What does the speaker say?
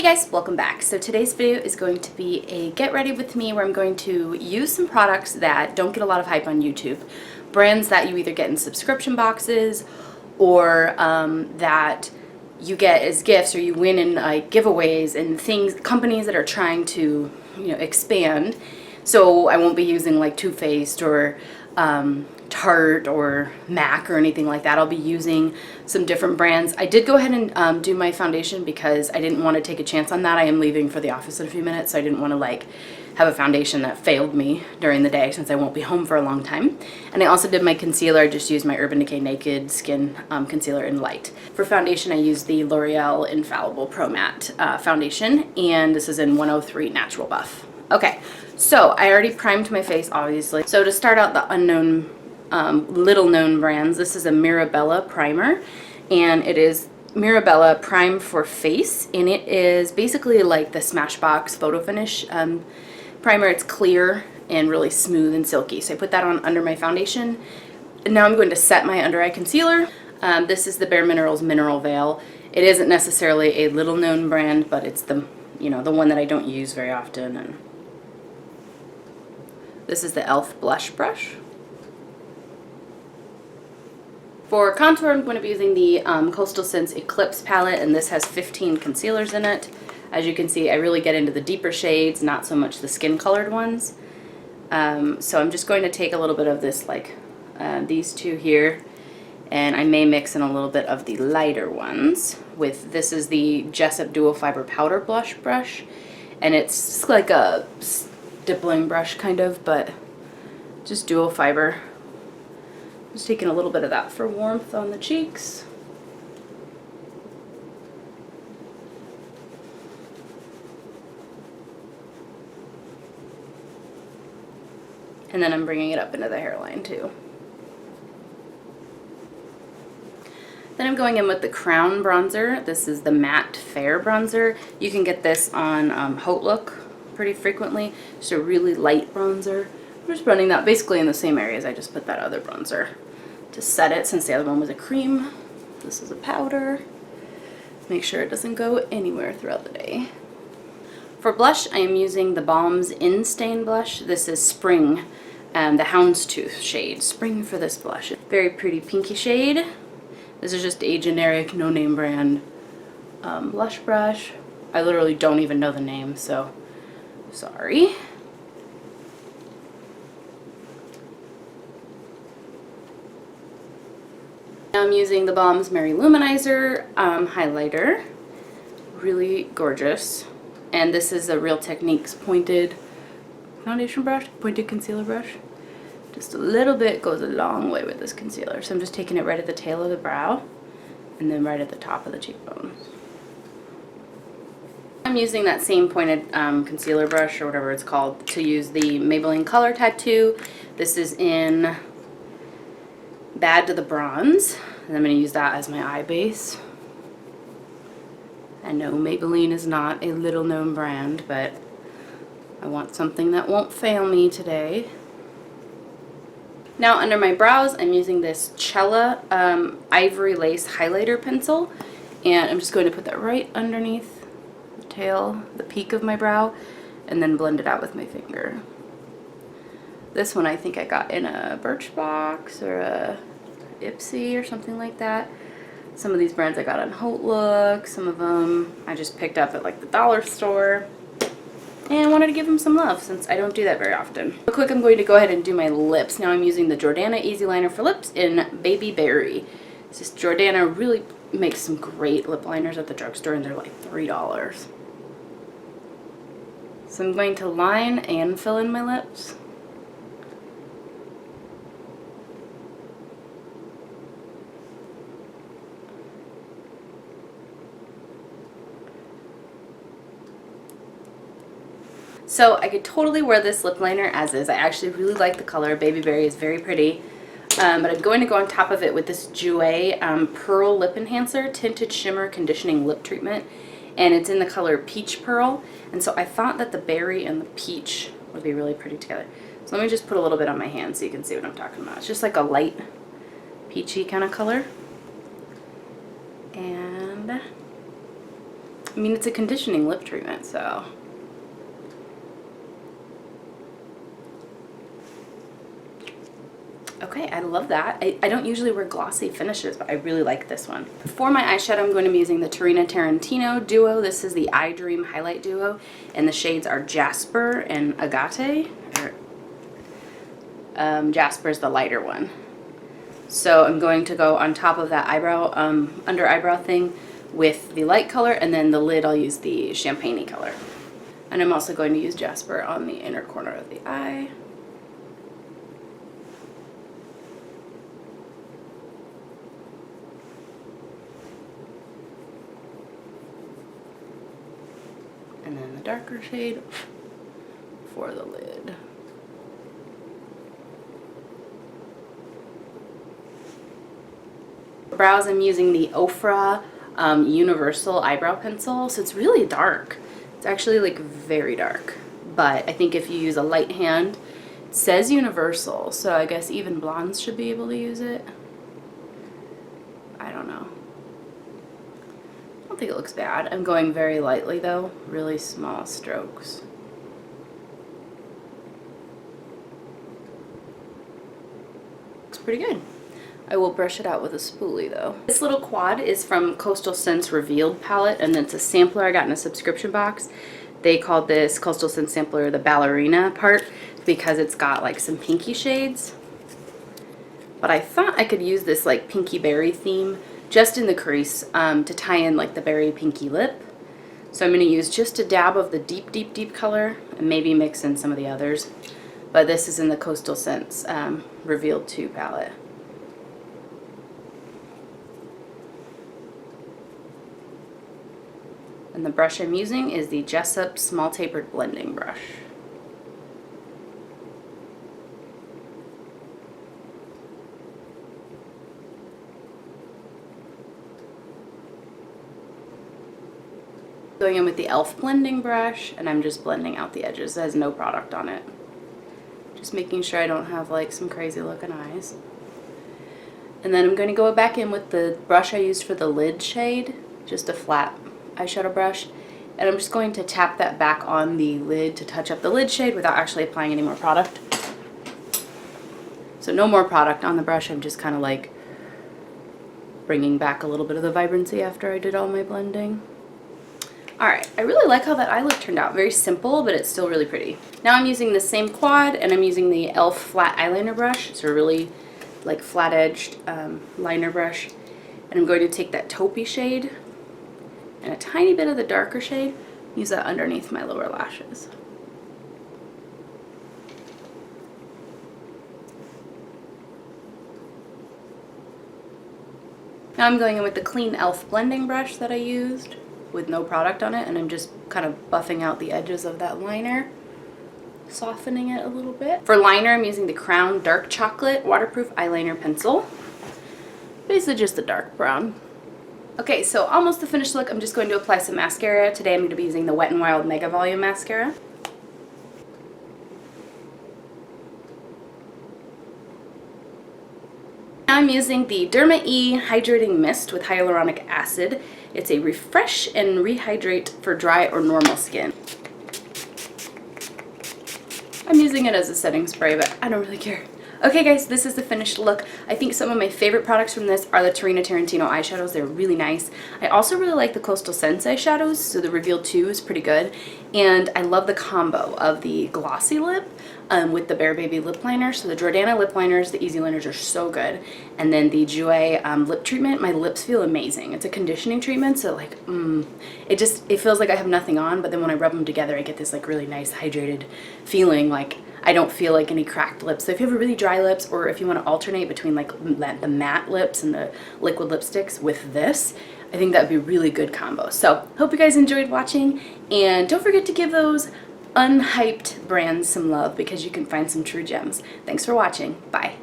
guys, welcome back. So today's video is going to be a get ready with me where I'm going to use some products that don't get a lot of hype on YouTube. Brands that you either get in subscription boxes or that you get as gifts or you win in like giveaways and things, companies that are trying to, expand. So I won't be using like Too Faced or Tarte or MAC or anything like that. I'll be using some different brands. I did go ahead and do my foundation because I didn't want to take a chance on that. I am leaving for the office in a few minutes, so I didn't want to like have a foundation that failed me during the day since I won't be home for a long time. And I also did my concealer. I just used my Urban Decay Naked Skin Concealer in Light. For foundation, I used the L'Oreal Infallible Pro Matte foundation, and this is in 103 Natural Buff. Okay, so I already primed my face, obviously. So to start out, the unknown little known brands, this is a Mirabella Primer, and it is Mirabella Prime for Face, and it is basically like the Smashbox Photo Finish primer. It's clear and really smooth and silky. So I put that on under my foundation, and now I'm going to set my under eye concealer. This is the Bare Minerals Mineral Veil. It isn't necessarily a little known brand, but it's the the one that I don't use very often. And this is the e.l.f. blush brush. For contour, I'm going to be using the Coastal Scents Eclipse palette, and this has 15 concealers in it. As you can see, I really get into the deeper shades, not so much the skin colored ones. So I'm just going to take a little bit of this, like these two here, and I may mix in a little bit of the lighter ones with, this is the Jessup Dual Fiber Powder Blush Brush, and it's like a stippling brush kind of, but just dual fiber. Just taking a little bit of that for warmth on the cheeks. And then I'm bringing it up into the hairline too. Then I'm going in with the Crown bronzer. This is the Matte Fair bronzer. You can get this on Haute Look pretty frequently. Just a really light bronzer. I'm just running that basically in the same areas I just put that other bronzer to set it, since the other one was a cream. This is a powder. Make sure it doesn't go anywhere throughout the day. For blush, I am using the Balm's In Stain blush. This is Spring, the Houndstooth shade. Spring for this blush. Very pretty pinky shade. This is just a generic, no-name brand blush brush. I literally don't even know the name, so sorry. I'm using the Balm's Mary Luminizer highlighter. Really gorgeous. And this is a Real Techniques pointed foundation brush, pointed concealer brush. Just a little bit goes a long way with this concealer. So I'm just taking it right at the tail of the brow and then right at the top of the cheekbones. I'm using that same pointed concealer brush, or whatever it's called, to use the Maybelline Color Tattoo. This is in Bad to the Bronze, and I'm going to use that as my eye base. I know Maybelline is not a little known brand, but I want something that won't fail me today. Now under my brows, I'm using this Chella Ivory Lace Highlighter Pencil, and I'm just going to put that right underneath the tail, the peak of my brow, and then blend it out with my finger. This one I think I got in a Birchbox or a Ipsy or something like that. Some of these brands I got on Haute Look, some of them I just picked up at like the dollar store, and wanted to give them some love since I don't do that very often. Real quick, I'm going to go ahead and do my lips. Now I'm using the Jordana Easy Liner for Lips in Baby Berry. This Jordana really makes some great lip liners at the drugstore, and they're like $3. So I'm going to line and fill in my lips. So I could totally wear this lip liner as is. I actually really like the color. Baby Berry is very pretty. But I'm going to go on top of it with this Jouer Pearl Lip Enhancer Tinted Shimmer Conditioning Lip Treatment. And it's in the color Peach Pearl. And so I thought that the berry and the peach would be really pretty together. So let me just put a little bit on my hand so you can see what I'm talking about. It's just like a light peachy kind of color. And I mean, it's a conditioning lip treatment, so. Okay, I love that. I don't usually wear glossy finishes, but I really like this one. For my eyeshadow, I'm going to be using the Tarina Tarantino Duo. This is the I Dream Highlight Duo, and the shades are Jasper and Agate. Jasper is the lighter one. So I'm going to go on top of that eyebrow, under eyebrow thing with the light color, and then the lid I'll use the champagne-y color. And I'm also going to use Jasper on the inner corner of the eye. And then the darker shade for the lid. For brows, I'm using the Ofra Universal Eyebrow Pencil. So it's really dark. It's actually like very dark. But I think if you use a light hand, it says Universal. So I guess even blondes should be able to use it. I don't know. I don't think it looks bad. I'm going very lightly though, really small strokes. Looks pretty good. I will brush it out with a spoolie though. This little quad is from Coastal Scents Revealed palette, and it's a sampler I got in a subscription box. They called this Coastal Scents sampler the ballerina part because it's got like some pinky shades. But I thought I could use this like pinky berry theme just in the crease to tie in like the berry pinky lip. So I'm going to use just a dab of the deep color and maybe mix in some of the others. But this is in the Coastal Scents Revealed 2 palette. And the brush I'm using is the Jessup Small Tapered Blending Brush. Going in with the e.l.f. blending brush, and I'm just blending out the edges. It has no product on it. Just making sure I don't have like some crazy looking eyes. And then I'm going to go back in with the brush I used for the lid shade, just a flat eyeshadow brush, and I'm just going to tap that back on the lid to touch up the lid shade without actually applying any more product. So no more product on the brush. I'm just kind of like bringing back a little bit of the vibrancy after I did all my blending. Alright, I really like how that eye look turned out. Very simple, but it's still really pretty. Now I'm using the same quad, and I'm using the e.l.f. flat eyeliner brush. It's a really like flat-edged liner brush. And I'm going to take that taupey shade and a tiny bit of the darker shade, use that underneath my lower lashes. Now I'm going in with the clean e.l.f. blending brush that I used with no product on it, and I'm just kind of buffing out the edges of that liner, softening it a little bit. For liner, I'm using the Crown Dark Chocolate Waterproof Eyeliner Pencil. Basically just the dark brown. Okay, so almost the finished look. I'm just going to apply some mascara. Today I'm going to be using the Wet n Wild Mega Volume Mascara. Now I'm using the Derma E Hydrating Mist with Hyaluronic Acid. It's a refresh and rehydrate for dry or normal skin. I'm using it as a setting spray, but I don't really care. Okay guys, this is the finished look. I think some of my favorite products from this are the Tarina Tarantino eyeshadows. They're really nice. I also really like the Coastal Scents eyeshadows, so the Revealed 2 is pretty good. And I love the combo of the glossy lip with the Bare Baby lip liner. So the Jordana lip liners, the easy liners are so good. And then the Jouer lip treatment, my lips feel amazing. It's a conditioning treatment, so like, it feels like I have nothing on, but then when I rub them together, I get this like really nice hydrated feeling. Like I don't feel like any cracked lips. So if you have really dry lips, or if you want to alternate between like the matte lips and the liquid lipsticks with this, I think that would be a really good combo. So hope you guys enjoyed watching, and don't forget to give those unhyped brands some love because you can find some true gems. Thanks for watching. Bye.